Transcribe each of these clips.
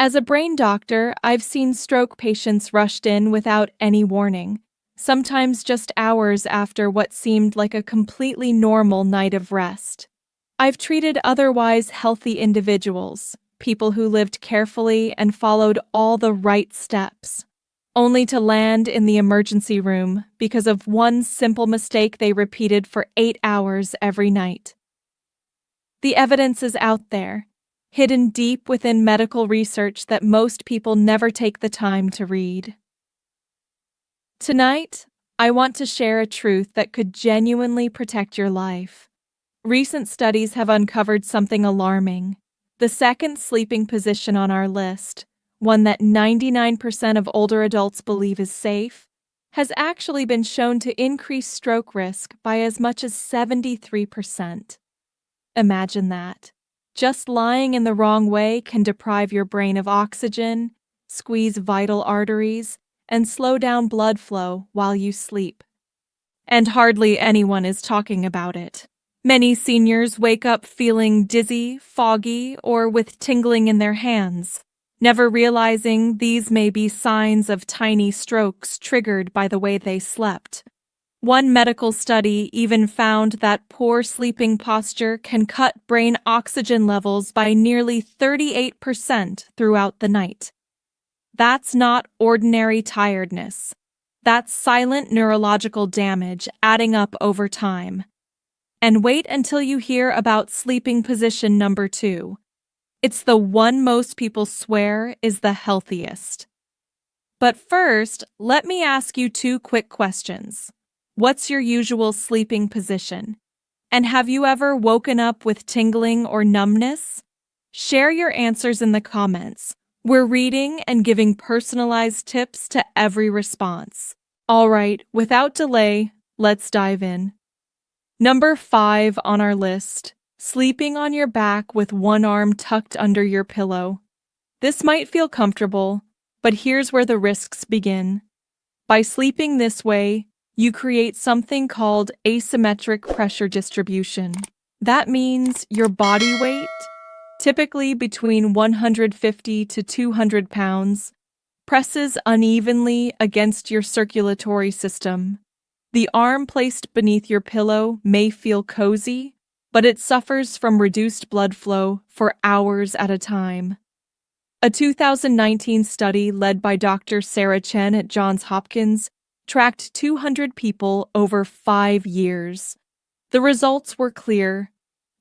As a brain doctor, I've seen stroke patients rushed in without any warning, sometimes just hours after what seemed like a completely normal night of rest. I've treated otherwise healthy individuals, people who lived carefully and followed all the right steps, only to land in the emergency room because of one simple mistake they repeated for 8 hours every night. The evidence is out there, hidden deep within medical research that most people never take the time to read. Tonight, I want to share a truth that could genuinely protect your life. Recent studies have uncovered something alarming. The second sleeping position on our list, one that 99% of older adults believe is safe, has actually been shown to increase stroke risk by as much as 73%. Imagine that. Just lying in the wrong way can deprive your brain of oxygen, squeeze vital arteries, and slow down blood flow while you sleep. And hardly anyone is talking about it. Many seniors wake up feeling dizzy, foggy, or with tingling in their hands, never realizing these may be signs of tiny strokes triggered by the way they slept. One medical study even found that poor sleeping posture can cut brain oxygen levels by nearly 38% throughout the night. That's not ordinary tiredness. That's silent neurological damage adding up over time. And wait until you hear about sleeping position number 2. It's the one most people swear is the healthiest. But first, let me ask you 2 quick questions. What's your usual sleeping position? And have you ever woken up with tingling or numbness? Share your answers in the comments. We're reading and giving personalized tips to every response. All right, without delay, let's dive in. Number 5 on our list, sleeping on your back with one arm tucked under your pillow. This might feel comfortable, but here's where the risks begin. By sleeping this way, you create something called asymmetric pressure distribution. That means your body weight, typically between 150 to 200 pounds, presses unevenly against your circulatory system. The arm placed beneath your pillow may feel cozy, but it suffers from reduced blood flow for hours at a time. A 2019 study led by Dr. Sarah Chen at Johns Hopkins tracked 200 people over 5 years. The results were clear.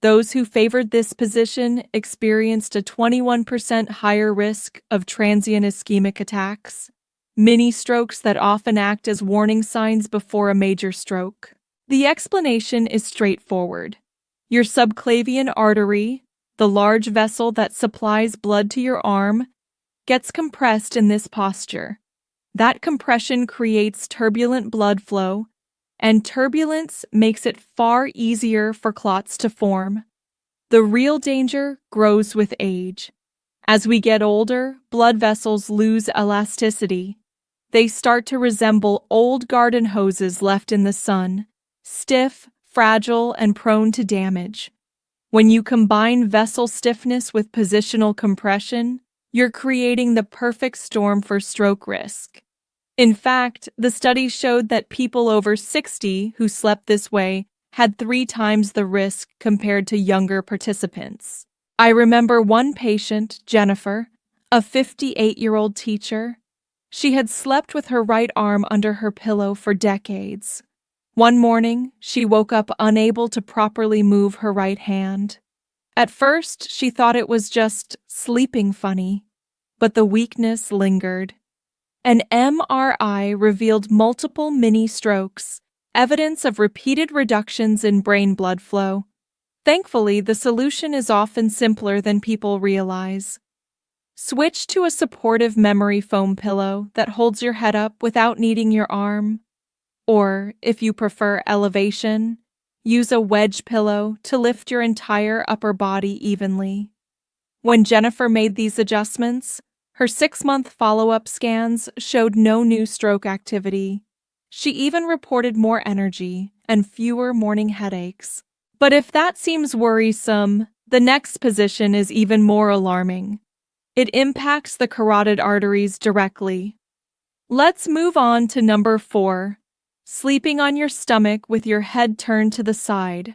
Those who favored this position experienced a 21% higher risk of transient ischemic attacks, mini strokes that often act as warning signs before a major stroke. The explanation is straightforward. Your subclavian artery, the large vessel that supplies blood to your arm, gets compressed in this posture. That compression creates turbulent blood flow, and turbulence makes it far easier for clots to form. The real danger grows with age. As we get older, blood vessels lose elasticity. They start to resemble old garden hoses left in the sun, stiff, fragile, and prone to damage. When you combine vessel stiffness with positional compression, you're creating the perfect storm for stroke risk. In fact, the study showed that people over 60 who slept this way had 3 times the risk compared to younger participants. I remember one patient, Jennifer, a 58-year-old teacher. She had slept with her right arm under her pillow for decades. One morning, she woke up unable to properly move her right hand. At first, she thought it was just sleeping funny, but the weakness lingered. An MRI revealed multiple mini strokes, evidence of repeated reductions in brain blood flow. Thankfully, the solution is often simpler than people realize. Switch to a supportive memory foam pillow that holds your head up without needing your arm. Or, if you prefer elevation, use a wedge pillow to lift your entire upper body evenly. When Jennifer made these adjustments, her 6-month follow-up scans showed no new stroke activity. She even reported more energy and fewer morning headaches. But if that seems worrisome, the next position is even more alarming. It impacts the carotid arteries directly. Let's move on to number 4, sleeping on your stomach with your head turned to the side.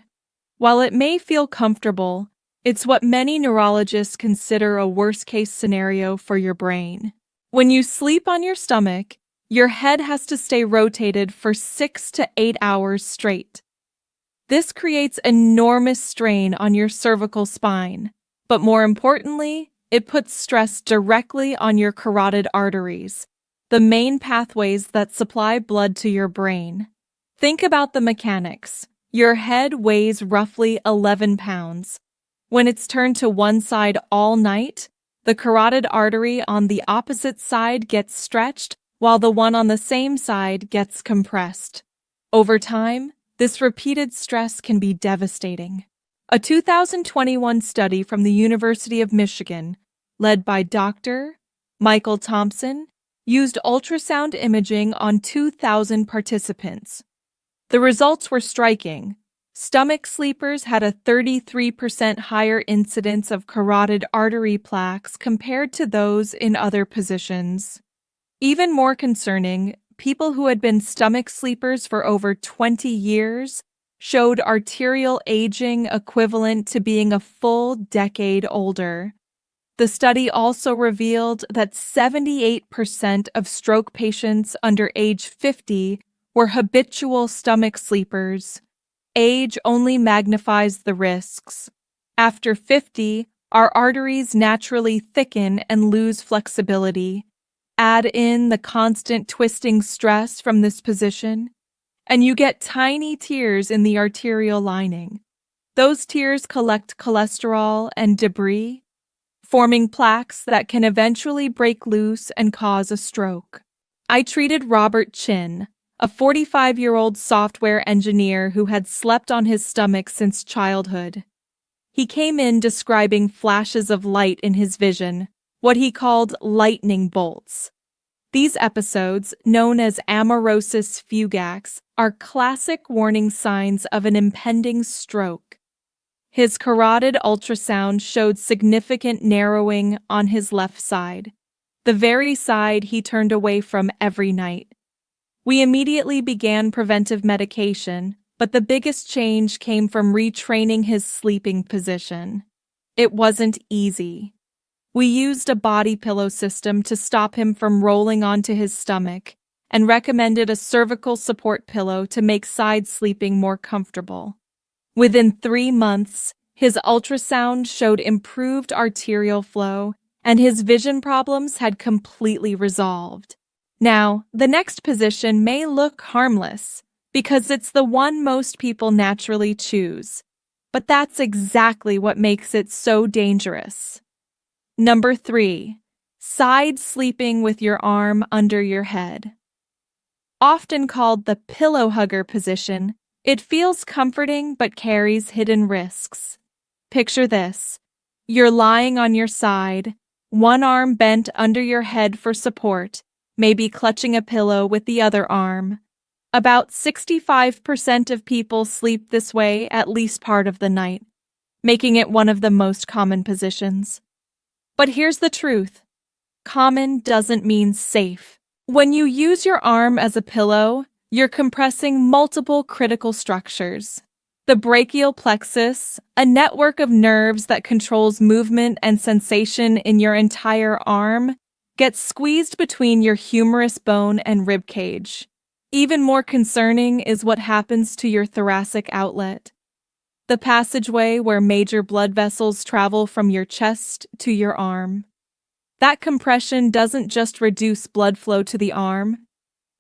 While it may feel comfortable, it's what many neurologists consider a worst-case scenario for your brain. When you sleep on your stomach, your head has to stay rotated for 6 to 8 hours straight. This creates enormous strain on your cervical spine, but more importantly, it puts stress directly on your carotid arteries, the main pathways that supply blood to your brain. Think about the mechanics. Your head weighs roughly 11 pounds. When it's turned to one side all night, the carotid artery on the opposite side gets stretched while the one on the same side gets compressed. Over time, this repeated stress can be devastating. A 2021 study from the University of Michigan, led by Dr. Michael Thompson, used ultrasound imaging on 2,000 participants. The results were striking. Stomach sleepers had a 33% higher incidence of carotid artery plaques compared to those in other positions. Even more concerning, people who had been stomach sleepers for over 20 years showed arterial aging equivalent to being a full decade older. The study also revealed that 78% of stroke patients under age 50 were habitual stomach sleepers. Age only magnifies the risks. After 50, our arteries naturally thicken and lose flexibility. Add in the constant twisting stress from this position, and you get tiny tears in the arterial lining. Those tears collect cholesterol and debris, forming plaques that can eventually break loose and cause a stroke. I treated Robert Chin, a 45-year-old software engineer who had slept on his stomach since childhood. He came in describing flashes of light in his vision, what he called lightning bolts. These episodes, known as amaurosis fugax, are classic warning signs of an impending stroke. His carotid ultrasound showed significant narrowing on his left side, the very side he turned away from every night. We immediately began preventive medication, but the biggest change came from retraining his sleeping position. It wasn't easy. We used a body pillow system to stop him from rolling onto his stomach and recommended a cervical support pillow to make side sleeping more comfortable. Within 3 months, his ultrasound showed improved arterial flow, and his vision problems had completely resolved. Now, the next position may look harmless because it's the one most people naturally choose, but that's exactly what makes it so dangerous. Number 3, side sleeping with your arm under your head. Often called the pillow hugger position, it feels comforting but carries hidden risks. Picture this. You're lying on your side, one arm bent under your head for support, maybe clutching a pillow with the other arm. About 65% of people sleep this way at least part of the night, making it one of the most common positions. But here's the truth. Common doesn't mean safe. When you use your arm as a pillow, you're compressing multiple critical structures. The brachial plexus, a network of nerves that controls movement and sensation in your entire arm, gets squeezed between your humerus bone and rib cage. Even more concerning is what happens to your thoracic outlet, the passageway where major blood vessels travel from your chest to your arm. That compression doesn't just reduce blood flow to the arm,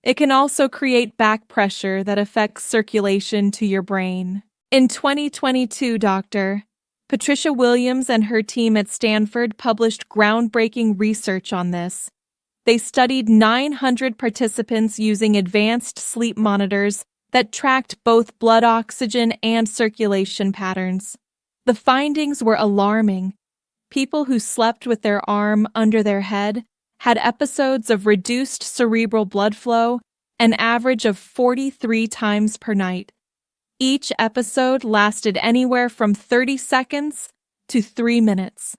it can also create back pressure that affects circulation to your brain. In 2022, Dr. Patricia Williams and her team at Stanford published groundbreaking research on this. They studied 900 participants using advanced sleep monitors that tracked both blood oxygen and circulation patterns. The findings were alarming. People who slept with their arm under their head had episodes of reduced cerebral blood flow, an average of 43 times per night. Each episode lasted anywhere from 30 seconds to 3 minutes.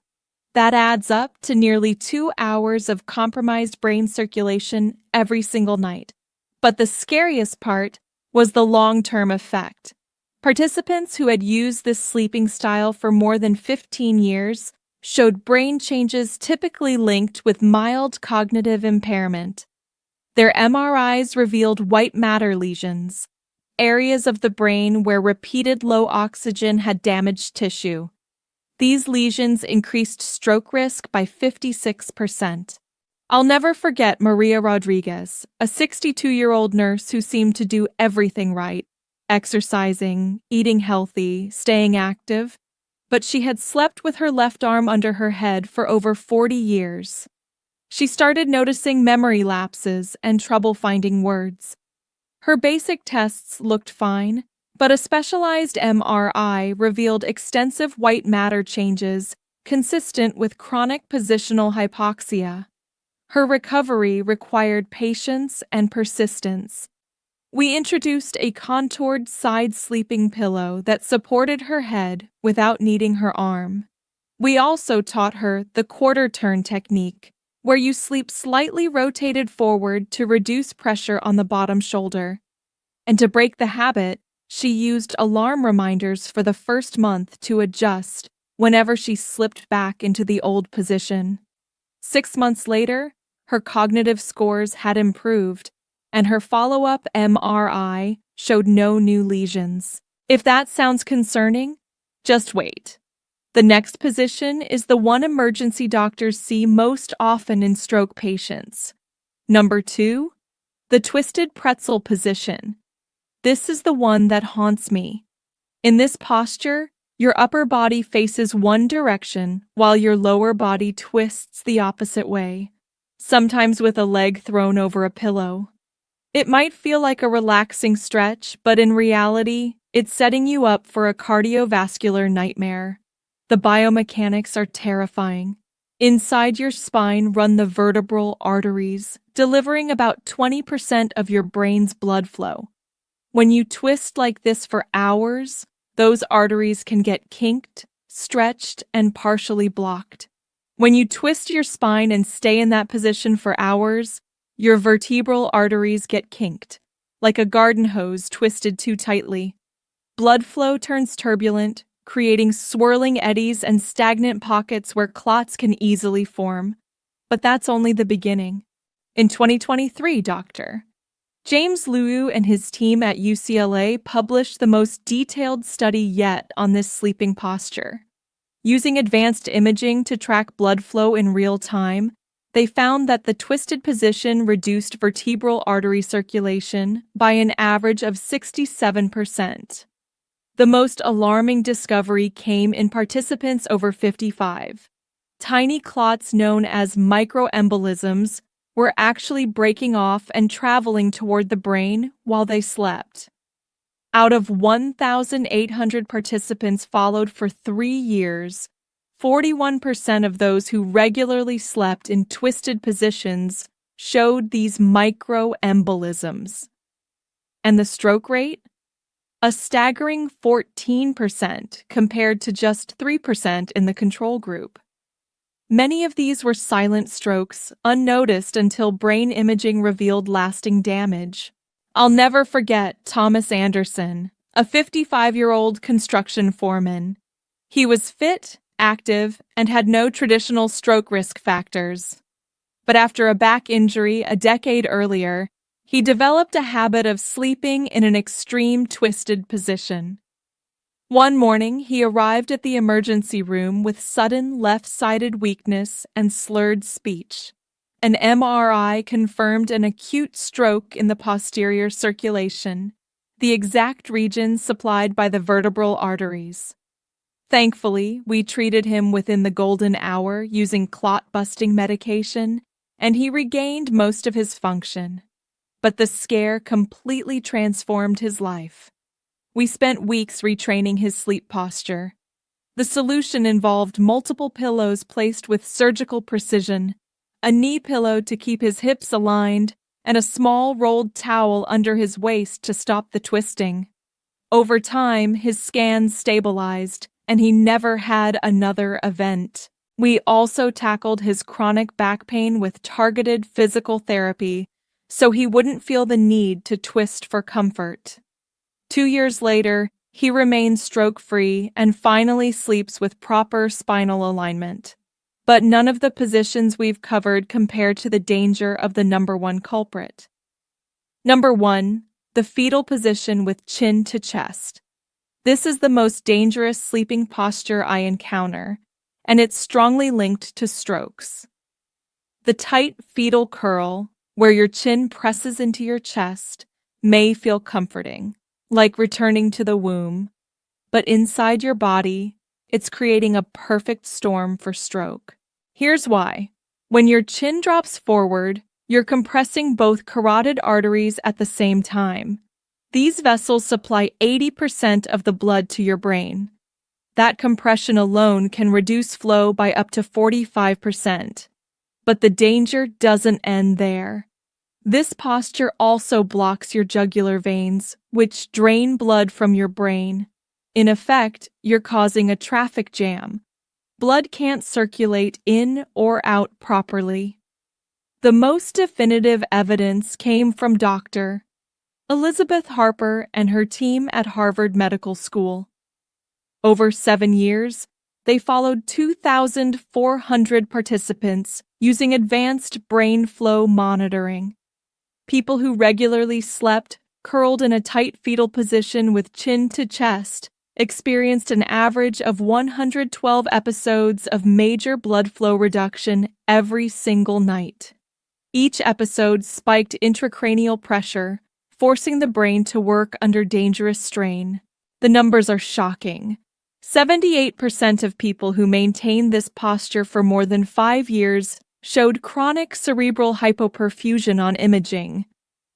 That adds up to nearly 2 hours of compromised brain circulation every single night. But the scariest part was the long-term effect. Participants who had used this sleeping style for more than 15 years showed brain changes typically linked with mild cognitive impairment. Their MRIs revealed white matter lesions, areas of the brain where repeated low oxygen had damaged tissue. These lesions increased stroke risk by 56%. I'll never forget Maria Rodriguez, a 62-year-old nurse who seemed to do everything right, exercising, eating healthy, staying active, but she had slept with her left arm under her head for over 40 years. She started noticing memory lapses and trouble finding words. Her basic tests looked fine, but a specialized MRI revealed extensive white matter changes consistent with chronic positional hypoxia. Her recovery required patience and persistence. We introduced a contoured side sleeping pillow that supported her head without needing her arm. We also taught her the quarter turn technique, where you sleep slightly rotated forward to reduce pressure on the bottom shoulder. And to break the habit, she used alarm reminders for the first month to adjust whenever she slipped back into the old position. 6 months later, her cognitive scores had improved, and her follow-up MRI showed no new lesions. If that sounds concerning, just wait. The next position is the one emergency doctors see most often in stroke patients. Number 2, the twisted pretzel position. This is the one that haunts me. In this posture, your upper body faces one direction while your lower body twists the opposite way, sometimes with a leg thrown over a pillow. It might feel like a relaxing stretch, but in reality, it's setting you up for a cardiovascular nightmare. The biomechanics are terrifying. Inside your spine run the vertebral arteries, delivering about 20% of your brain's blood flow. When you twist like this for hours, those arteries can get kinked, stretched, and partially blocked. When you twist your spine and stay in that position for hours, your vertebral arteries get kinked, like a garden hose twisted too tightly. Blood flow turns turbulent, creating swirling eddies and stagnant pockets where clots can easily form. But that's only the beginning. In 2023, Dr. James Liu and his team at UCLA published the most detailed study yet on this sleeping posture. Using advanced imaging to track blood flow in real time, they found that the twisted position reduced vertebral artery circulation by an average of 67%. The most alarming discovery came in participants over 55. Tiny clots known as microembolisms were actually breaking off and traveling toward the brain while they slept. Out of 1,800 participants followed for 3 years, 41% of those who regularly slept in twisted positions showed these microembolisms. And the stroke rate? A staggering 14% compared to just 3% in the control group. Many of these were silent strokes, unnoticed until brain imaging revealed lasting damage. I'll never forget Thomas Anderson, a 55-year-old construction foreman. He was fit, active, and had no traditional stroke risk factors. But after a back injury a decade earlier, he developed a habit of sleeping in an extreme twisted position. One morning, he arrived at the emergency room with sudden left-sided weakness and slurred speech. An MRI confirmed an acute stroke in the posterior circulation, the exact region supplied by the vertebral arteries. Thankfully, we treated him within the golden hour using clot-busting medication, and he regained most of his function. But the scare completely transformed his life. We spent weeks retraining his sleep posture. The solution involved multiple pillows placed with surgical precision, a knee pillow to keep his hips aligned, and a small rolled towel under his waist to stop the twisting. Over time, his scans stabilized, and he never had another event. We also tackled his chronic back pain with targeted physical therapy so he wouldn't feel the need to twist for comfort. 2 years later, he remains stroke-free and finally sleeps with proper spinal alignment. But none of the positions we've covered compare to the danger of the number one culprit. Number 1, the fetal position with chin to chest. This is the most dangerous sleeping posture I encounter, and it's strongly linked to strokes. The tight fetal curl, where your chin presses into your chest, may feel comforting, like returning to the womb, but inside your body, it's creating a perfect storm for stroke. Here's why. When your chin drops forward, you're compressing both carotid arteries at the same time. These vessels supply 80% of the blood to your brain. That compression alone can reduce flow by up to 45%. But the danger doesn't end there. This posture also blocks your jugular veins, which drain blood from your brain. In effect, you're causing a traffic jam. Blood can't circulate in or out properly. The most definitive evidence came from Dr. Elizabeth Harper and her team at Harvard Medical School. Over 7 years, they followed 2,400 participants using advanced brain flow monitoring. People who regularly slept, curled in a tight fetal position with chin to chest, experienced an average of 112 episodes of major blood flow reduction every single night. Each episode spiked intracranial pressure, forcing the brain to work under dangerous strain. The numbers are shocking. 78% of people who maintained this posture for more than 5 years showed chronic cerebral hypoperfusion on imaging.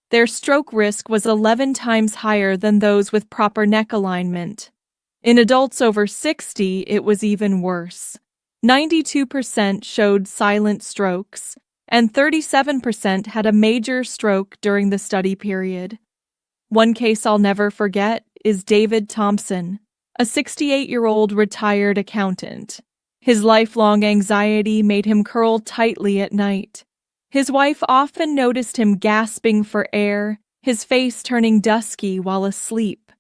Their stroke risk was 11 times higher than those with proper neck alignment. In adults over 60, it was even worse. 92% showed silent strokes, and 37% had a major stroke during the study period. One case I'll never forget is David Thompson, a 68-year-old retired accountant. His lifelong anxiety made him curl tightly at night. His wife often noticed him gasping for air, his face turning dusky while asleep.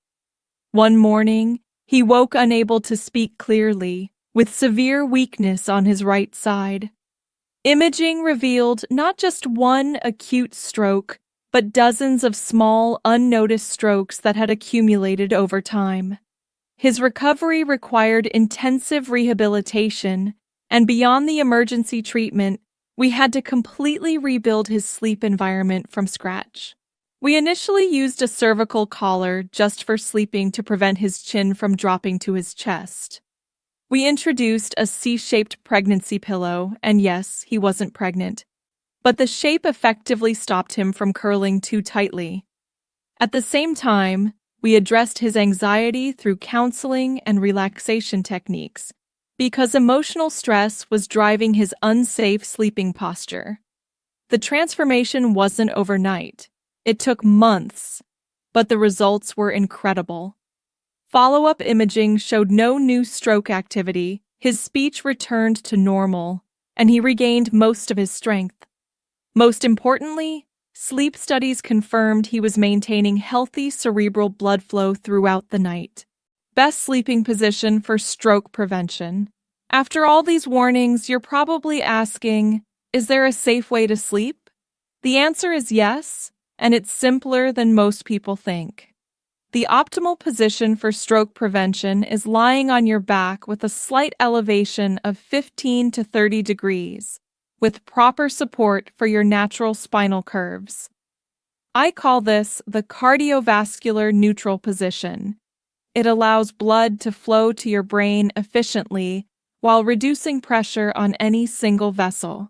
One morning, he woke unable to speak clearly, with severe weakness on his right side. Imaging revealed not just one acute stroke, but dozens of small, unnoticed strokes that had accumulated over time. His recovery required intensive rehabilitation, and beyond the emergency treatment, we had to completely rebuild his sleep environment from scratch. We initially used a cervical collar just for sleeping to prevent his chin from dropping to his chest. We introduced a C-shaped pregnancy pillow, and yes, he wasn't pregnant, but the shape effectively stopped him from curling too tightly. At the same time, we addressed his anxiety through counseling and relaxation techniques, because emotional stress was driving his unsafe sleeping posture. The transformation wasn't overnight. It took months, but the results were incredible. Follow-up imaging showed no new stroke activity, his speech returned to normal, and he regained most of his strength. Most importantly, sleep studies confirmed he was maintaining healthy cerebral blood flow throughout the night. Best sleeping position for stroke prevention. After all these warnings, you're probably asking, is there a safe way to sleep? The answer is yes, and it's simpler than most people think. The optimal position for stroke prevention is lying on your back with a slight elevation of 15 to 30 degrees, with proper support for your natural spinal curves. I call this the cardiovascular neutral position. It allows blood to flow to your brain efficiently while reducing pressure on any single vessel.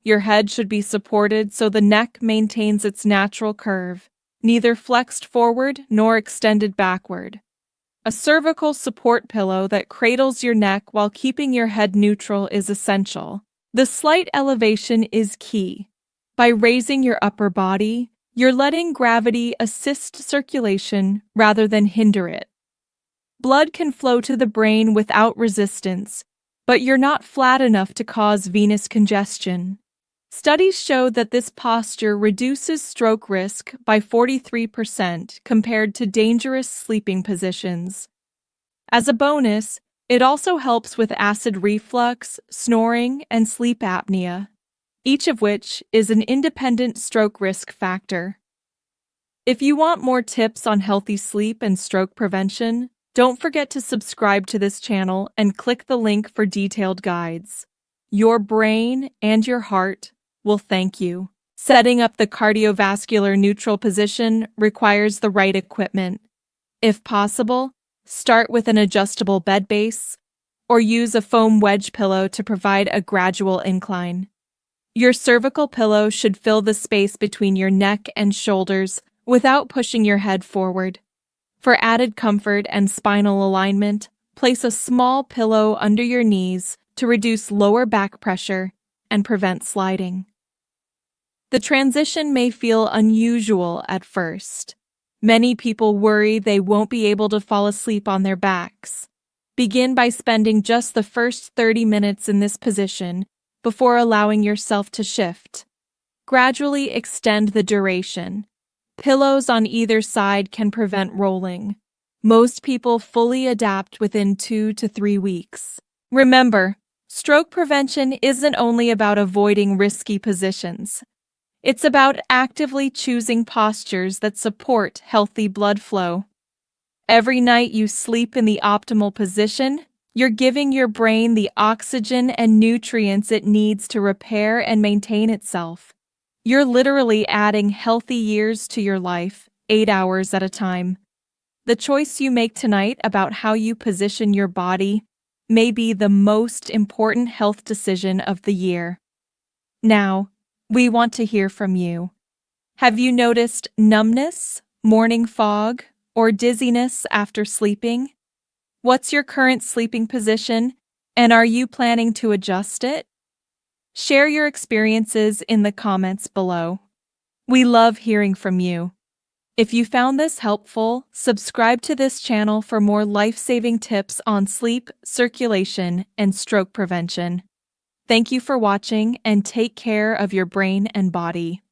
Your head should be supported so the neck maintains its natural curve, neither flexed forward nor extended backward. A cervical support pillow that cradles your neck while keeping your head neutral is essential. The slight elevation is key. By raising your upper body, you're letting gravity assist circulation rather than hinder it. Blood can flow to the brain without resistance, but you're not flat enough to cause venous congestion. Studies show that this posture reduces stroke risk by 43% compared to dangerous sleeping positions. As a bonus, it also helps with acid reflux, snoring, and sleep apnea, each of which is an independent stroke risk factor. If you want more tips on healthy sleep and stroke prevention, don't forget to subscribe to this channel and click the link for detailed guides. Your brain and your heart will thank you. Setting up the cardiovascular neutral position requires the right equipment. If possible, start with an adjustable bed base or use a foam wedge pillow to provide a gradual incline. Your cervical pillow should fill the space between your neck and shoulders without pushing your head forward. For added comfort and spinal alignment, place a small pillow under your knees to reduce lower back pressure and prevent sliding. The transition may feel unusual at first. Many people worry they won't be able to fall asleep on their backs. Begin by spending just the first 30 minutes in this position before allowing yourself to shift. Gradually extend the duration. Pillows on either side can prevent rolling. Most people fully adapt within 2 to 3 weeks. Remember, stroke prevention isn't only about avoiding risky positions. It's about actively choosing postures that support healthy blood flow. Every night you sleep in the optimal position, you're giving your brain the oxygen and nutrients it needs to repair and maintain itself. You're literally adding healthy years to your life, 8 hours at a time. The choice you make tonight about how you position your body may be the most important health decision of the year. Now, we want to hear from you. Have you noticed numbness, morning fog, or dizziness after sleeping? What's your current sleeping position, and are you planning to adjust it? Share your experiences in the comments below. We love hearing from you. If you found this helpful, subscribe to this channel for more life-saving tips on sleep, circulation, and stroke prevention. Thank you for watching, and take care of your brain and body.